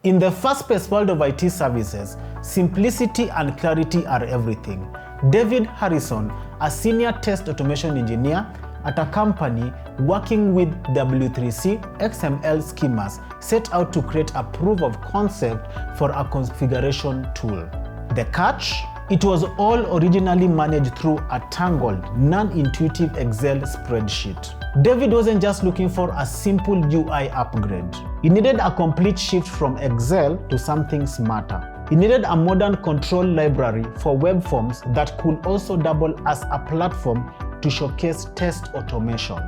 In the fast-paced world of IT services, simplicity and clarity are everything. David Harrison, a senior test automation engineer at a company working with W3C XML schemas, set out to create a proof of concept for a configuration tool. The catch? It was all originally managed through a tangled, non-intuitive Excel spreadsheet. David wasn't just looking for a simple UI upgrade. He needed a complete shift from Excel to something smarter. He needed a modern control library for web forms that could also double as a platform to showcase test automation.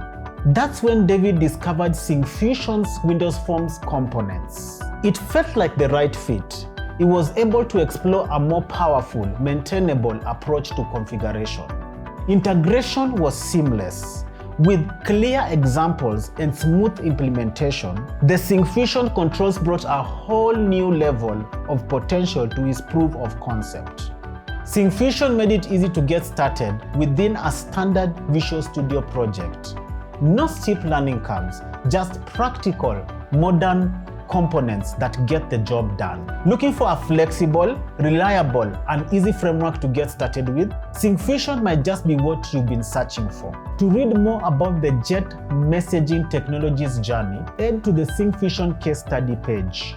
That's when David discovered Syncfusion's Windows Forms components. It felt like the right fit. He was able to explore a more powerful, maintainable approach to configuration. Integration was seamless. With clear examples and smooth implementation, the Syncfusion controls brought a whole new level of potential to his proof of concept. Syncfusion made it easy to get started within a standard Visual Studio project. No steep learning curves, just practical, modern components that get the job done. Looking for a flexible, reliable, and easy framework to get started with? Syncfusion might just be what you've been searching for. To read more about the Jet messaging technologies journey, head to the Syncfusion case study page.